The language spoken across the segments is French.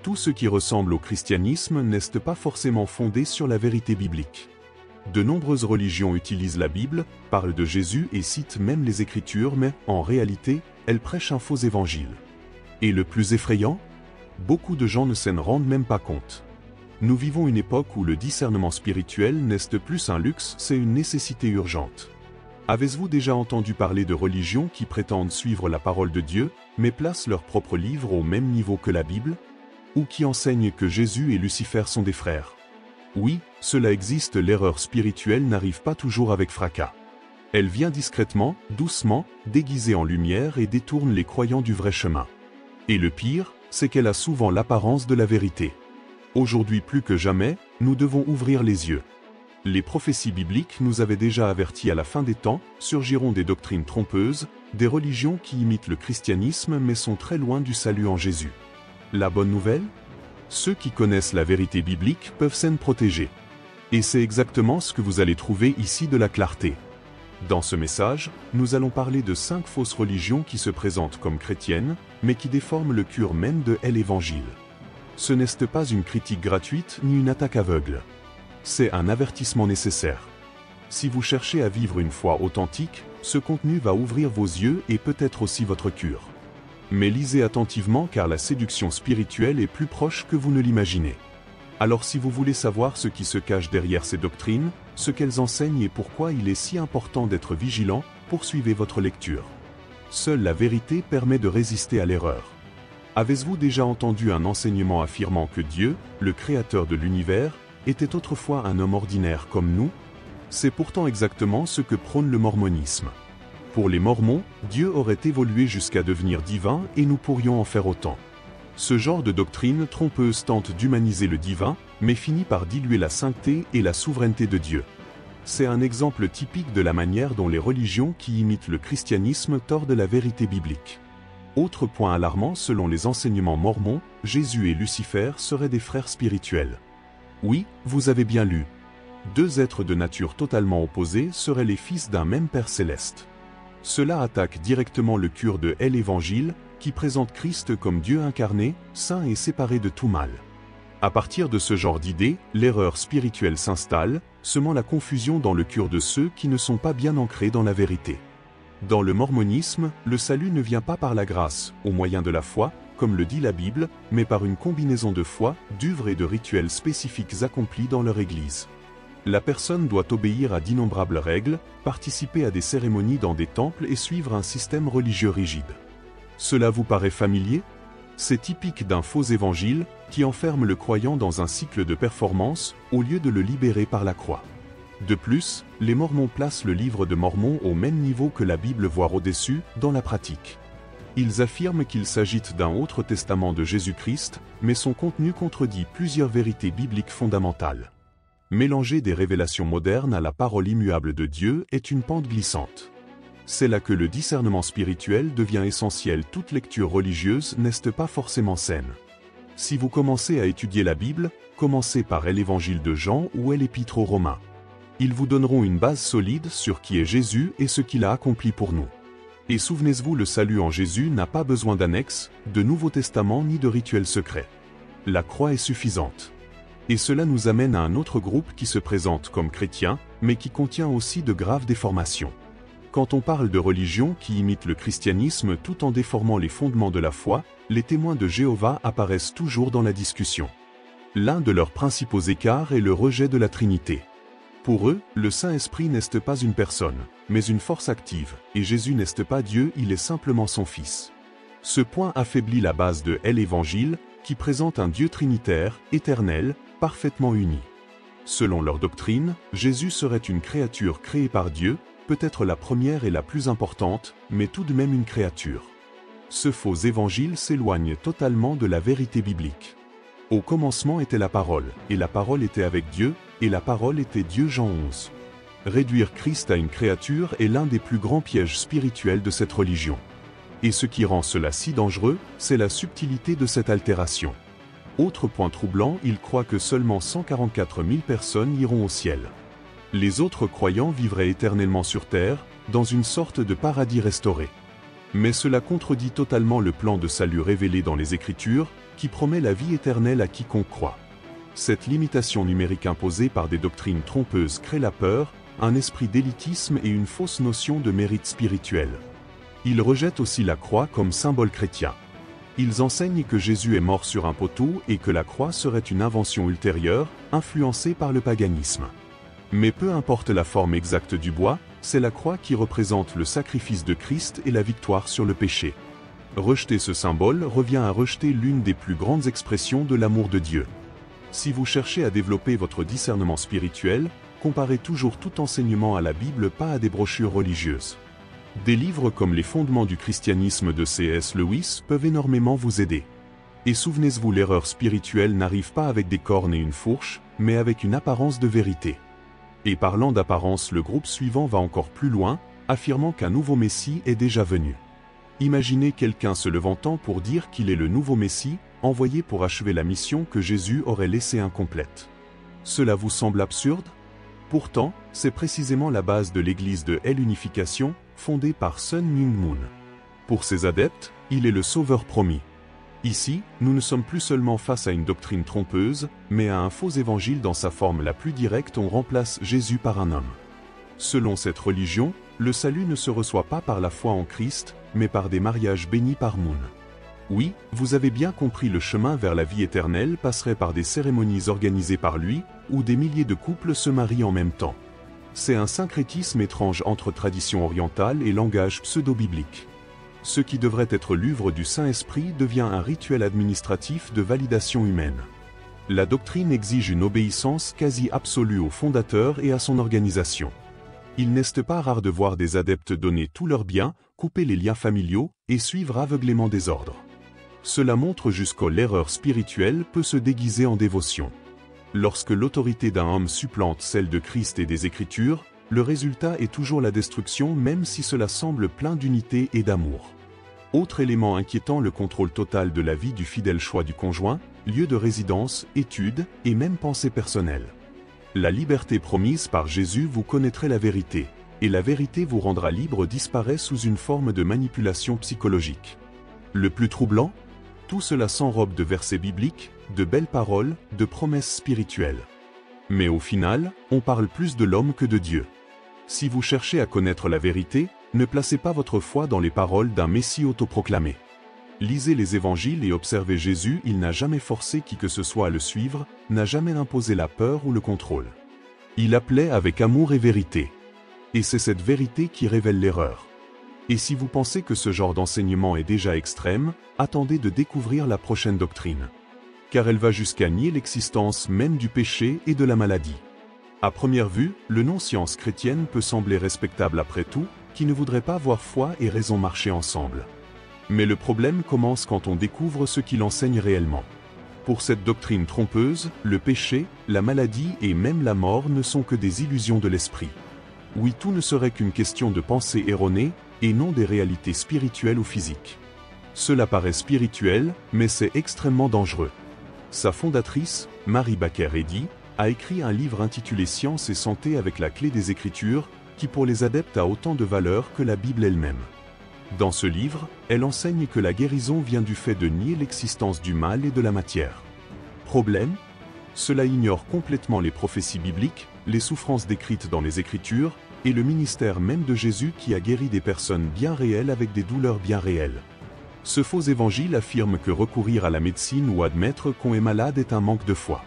Tout ce qui ressemble au christianisme n'est pas forcément fondé sur la vérité biblique. De nombreuses religions utilisent la Bible, parlent de Jésus et citent même les Écritures, mais, en réalité, elles prêchent un faux évangile. Et le plus effrayant? Beaucoup de gens ne s'en rendent même pas compte. Nous vivons une époque où le discernement spirituel n'est plus un luxe, c'est une nécessité urgente. Avez-vous déjà entendu parler de religions qui prétendent suivre la parole de Dieu, mais placent leurs propres livres au même niveau que la Bible? Ou qui enseignent que Jésus et Lucifer sont des frères? Oui, cela existe, l'erreur spirituelle n'arrive pas toujours avec fracas. Elle vient discrètement, doucement, déguisée en lumière et détourne les croyants du vrai chemin. Et le pire, c'est qu'elle a souvent l'apparence de la vérité. Aujourd'hui plus que jamais, nous devons ouvrir les yeux. Les prophéties bibliques nous avaient déjà avertis à la fin des temps, surgiront des doctrines trompeuses, des religions qui imitent le christianisme mais sont très loin du salut en Jésus. La bonne nouvelle? Ceux qui connaissent la vérité biblique peuvent s'en protéger. Et c'est exactement ce que vous allez trouver ici de la clarté. Dans ce message, nous allons parler de 5 fausses religions qui se présentent comme chrétiennes, mais qui déforment le cœur même de l'Évangile. Ce n'est pas une critique gratuite ni une attaque aveugle. C'est un avertissement nécessaire. Si vous cherchez à vivre une foi authentique, ce contenu va ouvrir vos yeux et peut-être aussi votre cœur. Mais lisez attentivement car la séduction spirituelle est plus proche que vous ne l'imaginez. Alors si vous voulez savoir ce qui se cache derrière ces doctrines, ce qu'elles enseignent et pourquoi il est si important d'être vigilant, poursuivez votre lecture. Seule la vérité permet de résister à l'erreur. Avez-vous déjà entendu un enseignement affirmant que Dieu, le créateur de l'univers, était autrefois un homme ordinaire comme nous? C'est pourtant exactement ce que prône le mormonisme. Pour les Mormons, Dieu aurait évolué jusqu'à devenir divin et nous pourrions en faire autant. Ce genre de doctrine trompeuse tente d'humaniser le divin, mais finit par diluer la sainteté et la souveraineté de Dieu. C'est un exemple typique de la manière dont les religions qui imitent le christianisme tordent la vérité biblique. Autre point alarmant, selon les enseignements mormons, Jésus et Lucifer seraient des frères spirituels. Oui, vous avez bien lu. 2 êtres de nature totalement opposés seraient les fils d'un même Père céleste. Cela attaque directement le cœur de l'Évangile, qui présente Christ comme Dieu incarné, saint et séparé de tout mal. À partir de ce genre d'idées, l'erreur spirituelle s'installe, semant la confusion dans le cœur de ceux qui ne sont pas bien ancrés dans la vérité. Dans le mormonisme, le salut ne vient pas par la grâce, au moyen de la foi, comme le dit la Bible, mais par une combinaison de foi, d'œuvres et de rituels spécifiques accomplis dans leur Église. La personne doit obéir à d'innombrables règles, participer à des cérémonies dans des temples et suivre un système religieux rigide. Cela vous paraît familier? C'est typique d'un faux évangile qui enferme le croyant dans un cycle de performance au lieu de le libérer par la croix. De plus, les Mormons placent le livre de Mormon au même niveau que la Bible, voire au-dessus, dans la pratique. Ils affirment qu'il s'agit d'un autre testament de Jésus-Christ, mais son contenu contredit plusieurs vérités bibliques fondamentales. Mélanger des révélations modernes à la parole immuable de Dieu est une pente glissante. C'est là que le discernement spirituel devient essentiel. Toute lecture religieuse n'est pas forcément saine. Si vous commencez à étudier la Bible, commencez par l'Évangile de Jean ou l'Épître aux Romains. Ils vous donneront une base solide sur qui est Jésus et ce qu'il a accompli pour nous. Et souvenez-vous, le salut en Jésus n'a pas besoin d'annexes, de Nouveau Testament ni de rituels secrets. La croix est suffisante. Et cela nous amène à un autre groupe qui se présente comme chrétien, mais qui contient aussi de graves déformations. Quand on parle de religion qui imite le christianisme tout en déformant les fondements de la foi, les témoins de Jéhovah apparaissent toujours dans la discussion. L'un de leurs principaux écarts est le rejet de la Trinité. Pour eux, le Saint-Esprit n'est pas une personne, mais une force active, et Jésus n'est pas Dieu, il est simplement son Fils. Ce point affaiblit la base de l'Évangile, qui présente un Dieu trinitaire, éternel, parfaitement uni. Selon leur doctrine, Jésus serait une créature créée par Dieu, peut-être la première et la plus importante, mais tout de même une créature. Ce faux évangile s'éloigne totalement de la vérité biblique. Au commencement était la parole, et la parole était avec Dieu, et la parole était Dieu. Jean 11. Réduire Christ à une créature est l'un des plus grands pièges spirituels de cette religion. Et ce qui rend cela si dangereux, c'est la subtilité de cette altération. Autre point troublant, ils croient que seulement 144 000 personnes iront au ciel. Les autres croyants vivraient éternellement sur terre, dans une sorte de paradis restauré. Mais cela contredit totalement le plan de salut révélé dans les Écritures, qui promet la vie éternelle à quiconque croit. Cette limitation numérique imposée par des doctrines trompeuses crée la peur, un esprit d'élitisme et une fausse notion de mérite spirituel. Ils rejettent aussi la croix comme symbole chrétien. Ils enseignent que Jésus est mort sur un poteau et que la croix serait une invention ultérieure, influencée par le paganisme. Mais peu importe la forme exacte du bois, c'est la croix qui représente le sacrifice de Christ et la victoire sur le péché. Rejeter ce symbole revient à rejeter l'une des plus grandes expressions de l'amour de Dieu. Si vous cherchez à développer votre discernement spirituel, comparez toujours tout enseignement à la Bible, pas à des brochures religieuses. Des livres comme Les fondements du christianisme de C.S. Lewis peuvent énormément vous aider. Et souvenez-vous, l'erreur spirituelle n'arrive pas avec des cornes et une fourche, mais avec une apparence de vérité. Et parlant d'apparence, le groupe suivant va encore plus loin, affirmant qu'un nouveau Messie est déjà venu. Imaginez quelqu'un se levantant pour dire qu'il est le nouveau Messie, envoyé pour achever la mission que Jésus aurait laissée incomplète. Cela vous semble absurde? Pourtant, c'est précisément la base de l'église de L-Unification, fondée par Sun Myung Moon. Pour ses adeptes, il est le sauveur promis. Ici, nous ne sommes plus seulement face à une doctrine trompeuse, mais à un faux évangile dans sa forme la plus directe. On remplace Jésus par un homme. Selon cette religion, le salut ne se reçoit pas par la foi en Christ, mais par des mariages bénis par Moon. Oui, vous avez bien compris, le chemin vers la vie éternelle passerait par des cérémonies organisées par lui, où des milliers de couples se marient en même temps. C'est un syncrétisme étrange entre tradition orientale et langage pseudo-biblique. Ce qui devrait être l'œuvre du Saint-Esprit devient un rituel administratif de validation humaine. La doctrine exige une obéissance quasi absolue au fondateur et à son organisation. Il n'est pas rare de voir des adeptes donner tous leurs biens, couper les liens familiaux et suivre aveuglément des ordres. Cela montre jusqu'où l'erreur spirituelle peut se déguiser en dévotion. Lorsque l'autorité d'un homme supplante celle de Christ et des Écritures, le résultat est toujours la destruction, même si cela semble plein d'unité et d'amour. Autre élément inquiétant, le contrôle total de la vie du fidèle, choix du conjoint, lieu de résidence, études et même pensée personnelle. La liberté promise par Jésus, vous connaîtrez la vérité, et la vérité vous rendra libre, disparaît sous une forme de manipulation psychologique. Le plus troublant, tout cela s'enrobe de versets bibliques, de belles paroles, de promesses spirituelles. Mais au final, on parle plus de l'homme que de Dieu. Si vous cherchez à connaître la vérité, ne placez pas votre foi dans les paroles d'un Messie autoproclamé. Lisez les évangiles et observez Jésus, il n'a jamais forcé qui que ce soit à le suivre, n'a jamais imposé la peur ou le contrôle. Il appelait avec amour et vérité. Et c'est cette vérité qui révèle l'erreur. Et si vous pensez que ce genre d'enseignement est déjà extrême, attendez de découvrir la prochaine doctrine. Car elle va jusqu'à nier l'existence même du péché et de la maladie. À première vue, le non-science chrétienne peut sembler respectable après tout, qui ne voudrait pas voir foi et raison marcher ensemble. Mais le problème commence quand on découvre ce qu'il enseigne réellement. Pour cette doctrine trompeuse, le péché, la maladie et même la mort ne sont que des illusions de l'esprit. Oui, tout ne serait qu'une question de pensée erronée, et non des réalités spirituelles ou physiques. Cela paraît spirituel, mais c'est extrêmement dangereux. Sa fondatrice, Mary Baker Eddy, a écrit un livre intitulé Science et santé avec la clé des Écritures, qui pour les adeptes a autant de valeur que la Bible elle-même. Dans ce livre, elle enseigne que la guérison vient du fait de nier l'existence du mal et de la matière. Problème ? Cela ignore complètement les prophéties bibliques, les souffrances décrites dans les Écritures, et le ministère même de Jésus qui a guéri des personnes bien réelles avec des douleurs bien réelles. Ce faux évangile affirme que recourir à la médecine ou admettre qu'on est malade est un manque de foi.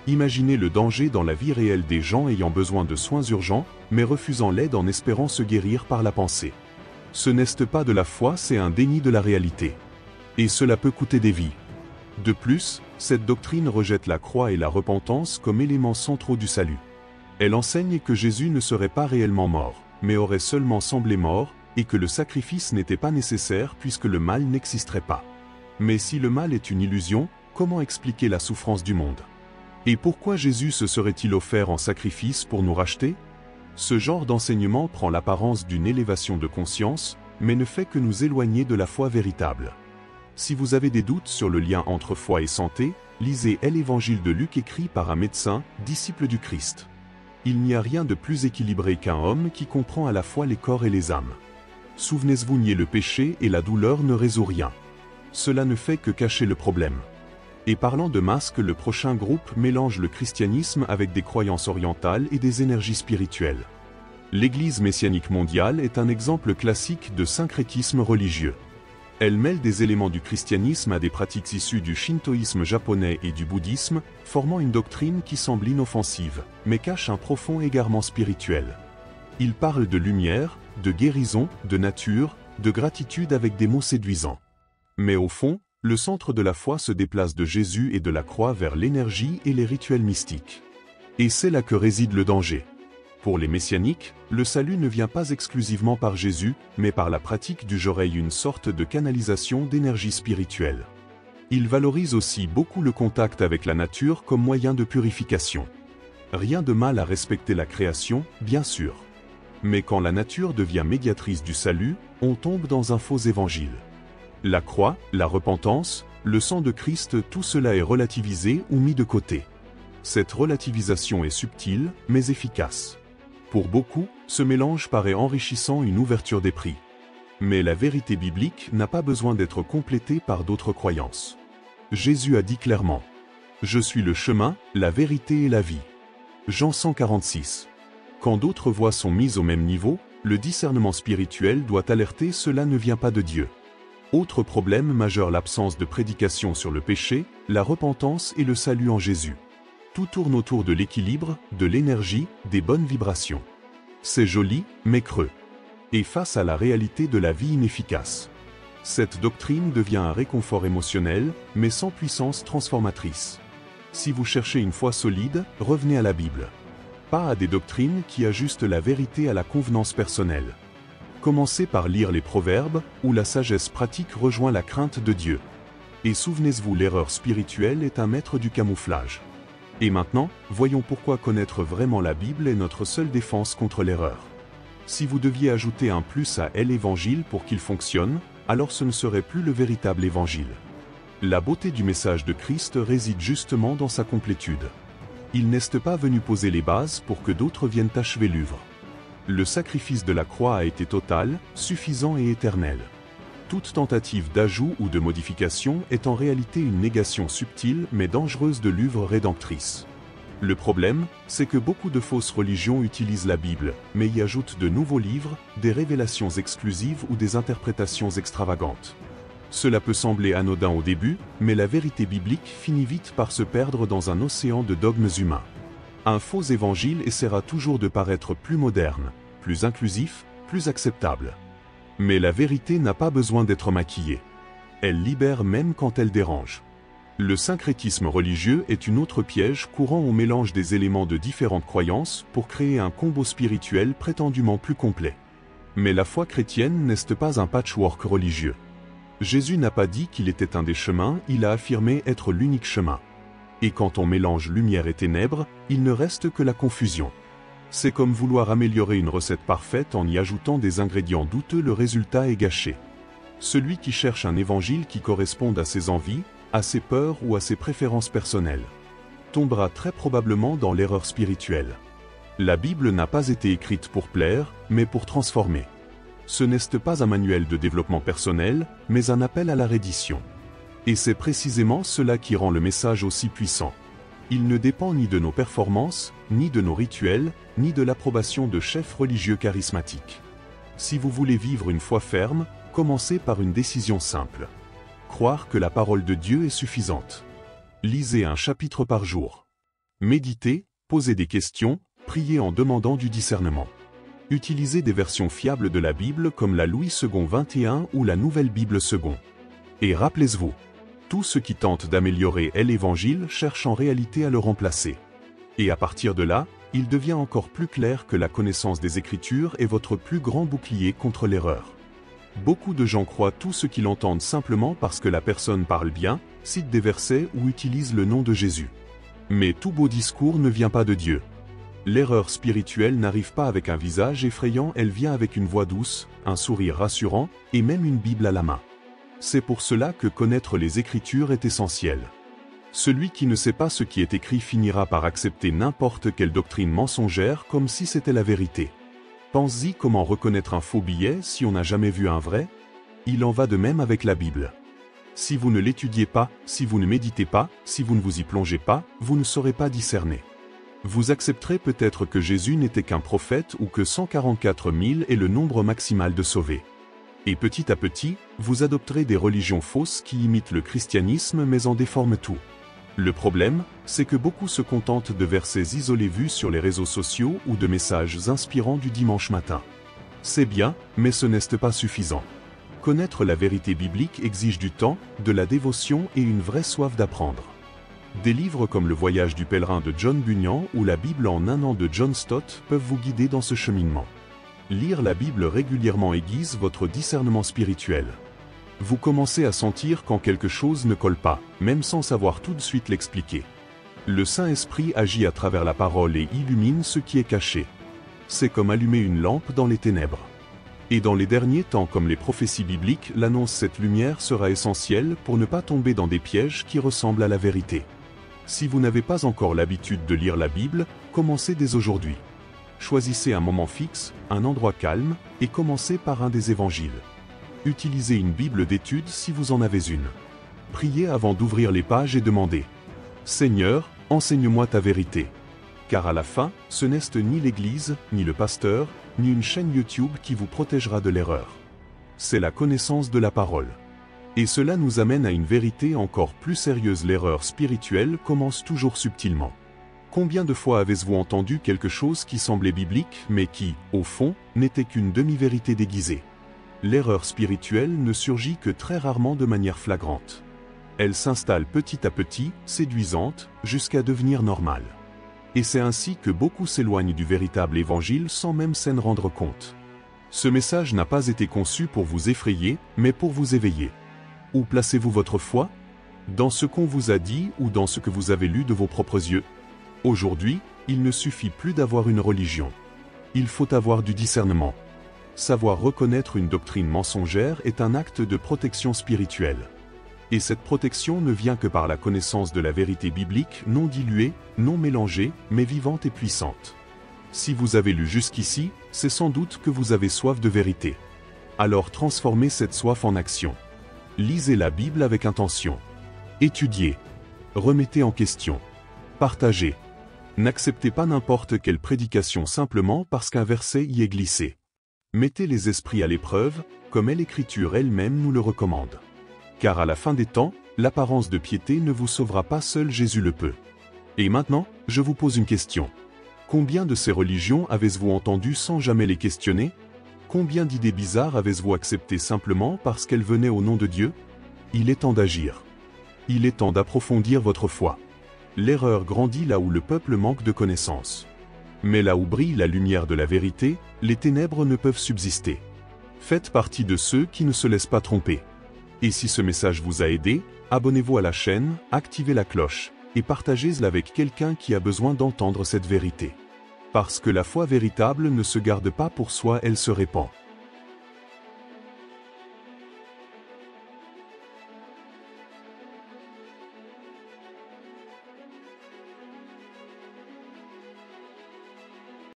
Imaginez le danger dans la vie réelle des gens ayant besoin de soins urgents, mais refusant l'aide en espérant se guérir par la pensée. Ce n'est pas de la foi, c'est un déni de la réalité. Et cela peut coûter des vies. De plus, cette doctrine rejette la croix et la repentance comme éléments centraux du salut. Elle enseigne que Jésus ne serait pas réellement mort, mais aurait seulement semblé mort, et que le sacrifice n'était pas nécessaire puisque le mal n'existerait pas. Mais si le mal est une illusion, comment expliquer la souffrance du monde? Et pourquoi Jésus se serait-il offert en sacrifice pour nous racheter? Ce genre d'enseignement prend l'apparence d'une élévation de conscience, mais ne fait que nous éloigner de la foi véritable. Si vous avez des doutes sur le lien entre foi et santé, lisez l'Évangile de Luc écrit par un médecin, disciple du Christ. Il n'y a rien de plus équilibré qu'un homme qui comprend à la fois les corps et les âmes. Souvenez-vous, nier le péché et la douleur ne résout rien. Cela ne fait que cacher le problème. Et parlant de masques, le prochain groupe mélange le christianisme avec des croyances orientales et des énergies spirituelles. L'Église messianique mondiale est un exemple classique de syncrétisme religieux. Elle mêle des éléments du christianisme à des pratiques issues du shintoïsme japonais et du bouddhisme, formant une doctrine qui semble inoffensive, mais cache un profond égarement spirituel. Il parle de lumière, de guérison, de nature, de gratitude avec des mots séduisants. Mais au fond, le centre de la foi se déplace de Jésus et de la croix vers l'énergie et les rituels mystiques. Et c'est là que réside le danger. Pour les messianiques, le salut ne vient pas exclusivement par Jésus, mais par la pratique du joreil, une sorte de canalisation d'énergie spirituelle. Ils valorisent aussi beaucoup le contact avec la nature comme moyen de purification. Rien de mal à respecter la création, bien sûr. Mais quand la nature devient médiatrice du salut, on tombe dans un faux évangile. La croix, la repentance, le sang de Christ, tout cela est relativisé ou mis de côté. Cette relativisation est subtile, mais efficace. Pour beaucoup, ce mélange paraît enrichissant, une ouverture d'esprit. Mais la vérité biblique n'a pas besoin d'être complétée par d'autres croyances. Jésus a dit clairement « Je suis le chemin, la vérité et la vie ». Jean 146. Quand d'autres voix sont mises au même niveau, le discernement spirituel doit alerter, cela ne vient pas de Dieu. Autre problème majeur, l'absence de prédication sur le péché, la repentance et le salut en Jésus. Tout tourne autour de l'équilibre, de l'énergie, des bonnes vibrations. C'est joli, mais creux. Et face à la réalité de la vie inefficace. Cette doctrine devient un réconfort émotionnel, mais sans puissance transformatrice. Si vous cherchez une foi solide, revenez à la Bible. Pas à des doctrines qui ajustent la vérité à la convenance personnelle. Commencez par lire les Proverbes, où la sagesse pratique rejoint la crainte de Dieu. Et souvenez-vous, l'erreur spirituelle est un maître du camouflage. Et maintenant, voyons pourquoi connaître vraiment la Bible est notre seule défense contre l'erreur. Si vous deviez ajouter un plus à l'Évangile pour qu'il fonctionne, alors ce ne serait plus le véritable Évangile. La beauté du message de Christ réside justement dans sa complétude. Il n'est pas venu poser les bases pour que d'autres viennent achever l'œuvre. Le sacrifice de la croix a été total, suffisant et éternel. Toute tentative d'ajout ou de modification est en réalité une négation subtile mais dangereuse de l'œuvre rédemptrice. Le problème, c'est que beaucoup de fausses religions utilisent la Bible, mais y ajoutent de nouveaux livres, des révélations exclusives ou des interprétations extravagantes. Cela peut sembler anodin au début, mais la vérité biblique finit vite par se perdre dans un océan de dogmes humains. Un faux évangile essaiera toujours de paraître plus moderne, plus inclusif, plus acceptable. Mais la vérité n'a pas besoin d'être maquillée. Elle libère même quand elle dérange. Le syncrétisme religieux est une autre piège courant au mélange des éléments de différentes croyances pour créer un combo spirituel prétendument plus complet. Mais la foi chrétienne n'est pas un patchwork religieux. Jésus n'a pas dit qu'il était un des chemins, il a affirmé être l'unique chemin. Et quand on mélange lumière et ténèbres, il ne reste que la confusion. C'est comme vouloir améliorer une recette parfaite en y ajoutant des ingrédients douteux, le résultat est gâché. Celui qui cherche un évangile qui corresponde à ses envies, à ses peurs ou à ses préférences personnelles, tombera très probablement dans l'erreur spirituelle. La Bible n'a pas été écrite pour plaire, mais pour transformer. Ce n'est pas un manuel de développement personnel, mais un appel à la reddition. Et c'est précisément cela qui rend le message aussi puissant. Il ne dépend ni de nos performances, ni de nos rituels, ni de l'approbation de chefs religieux charismatiques. Si vous voulez vivre une foi ferme, commencez par une décision simple. Croire que la parole de Dieu est suffisante. Lisez un chapitre par jour. Méditez, posez des questions, priez en demandant du discernement. Utilisez des versions fiables de la Bible comme la Louis II 21 ou la Nouvelle Bible II. Et rappelez-vous, tout ce qui tente d'améliorer l'Évangile cherche en réalité à le remplacer. Et à partir de là, il devient encore plus clair que la connaissance des Écritures est votre plus grand bouclier contre l'erreur. Beaucoup de gens croient tout ce qu'ils entendent simplement parce que la personne parle bien, cite des versets ou utilise le nom de Jésus. Mais tout beau discours ne vient pas de Dieu. L'erreur spirituelle n'arrive pas avec un visage effrayant, elle vient avec une voix douce, un sourire rassurant, et même une Bible à la main. C'est pour cela que connaître les Écritures est essentiel. Celui qui ne sait pas ce qui est écrit finira par accepter n'importe quelle doctrine mensongère comme si c'était la vérité. Pense-y, comment reconnaître un faux billet si on n'a jamais vu un vrai? Il en va de même avec la Bible. Si vous ne l'étudiez pas, si vous ne méditez pas, si vous ne vous y plongez pas, vous ne saurez pas discerner. Vous accepterez peut-être que Jésus n'était qu'un prophète ou que 144 000 est le nombre maximal de sauvés. Et petit à petit, vous adopterez des religions fausses qui imitent le christianisme mais en déforment tout. Le problème, c'est que beaucoup se contentent de versets isolés vus sur les réseaux sociaux ou de messages inspirants du dimanche matin. C'est bien, mais ce n'est pas suffisant. Connaître la vérité biblique exige du temps, de la dévotion et une vraie soif d'apprendre. Des livres comme Le Voyage du pèlerin de John Bunyan ou La Bible en un an de John Stott peuvent vous guider dans ce cheminement. Lire la Bible régulièrement aiguise votre discernement spirituel. Vous commencez à sentir quand quelque chose ne colle pas, même sans savoir tout de suite l'expliquer. Le Saint-Esprit agit à travers la parole et illumine ce qui est caché. C'est comme allumer une lampe dans les ténèbres. Et dans les derniers temps comme les prophéties bibliques l'annoncent, cette lumière sera essentielle pour ne pas tomber dans des pièges qui ressemblent à la vérité. Si vous n'avez pas encore l'habitude de lire la Bible, commencez dès aujourd'hui. Choisissez un moment fixe, un endroit calme, et commencez par un des évangiles. Utilisez une Bible d'études si vous en avez une. Priez avant d'ouvrir les pages et demandez « Seigneur, enseigne-moi ta vérité ». Car à la fin, ce n'est ni l'Église, ni le pasteur, ni une chaîne YouTube qui vous protégera de l'erreur. C'est la connaissance de la parole. Et cela nous amène à une vérité encore plus sérieuse. L'erreur spirituelle commence toujours subtilement. Combien de fois avez-vous entendu quelque chose qui semblait biblique, mais qui, au fond, n'était qu'une demi-vérité déguisée? L'erreur spirituelle ne surgit que très rarement de manière flagrante. Elle s'installe petit à petit, séduisante, jusqu'à devenir normale. Et c'est ainsi que beaucoup s'éloignent du véritable évangile sans même s'en rendre compte. Ce message n'a pas été conçu pour vous effrayer, mais pour vous éveiller. Où placez-vous votre foi? Dans ce qu'on vous a dit ou dans ce que vous avez lu de vos propres yeux? Aujourd'hui, il ne suffit plus d'avoir une religion. Il faut avoir du discernement. Savoir reconnaître une doctrine mensongère est un acte de protection spirituelle. Et cette protection ne vient que par la connaissance de la vérité biblique non diluée, non mélangée, mais vivante et puissante. Si vous avez lu jusqu'ici, c'est sans doute que vous avez soif de vérité. Alors transformez cette soif en action. Lisez la Bible avec intention. Étudiez. Remettez en question. Partagez. N'acceptez pas n'importe quelle prédication simplement parce qu'un verset y est glissé. Mettez les esprits à l'épreuve, comme l'Écriture elle-même nous le recommande. Car à la fin des temps, l'apparence de piété ne vous sauvera pas, seul Jésus le peut. Et maintenant, je vous pose une question. Combien de ces religions avez-vous entendu sans jamais les questionner? Combien d'idées bizarres avez-vous acceptées simplement parce qu'elles venaient au nom de Dieu? Il est temps d'agir. Il est temps d'approfondir votre foi. L'erreur grandit là où le peuple manque de connaissances. Mais là où brille la lumière de la vérité, les ténèbres ne peuvent subsister. Faites partie de ceux qui ne se laissent pas tromper. Et si ce message vous a aidé, abonnez-vous à la chaîne, activez la cloche, et partagez-la avec quelqu'un qui a besoin d'entendre cette vérité. Parce que la foi véritable ne se garde pas pour soi, elle se répand.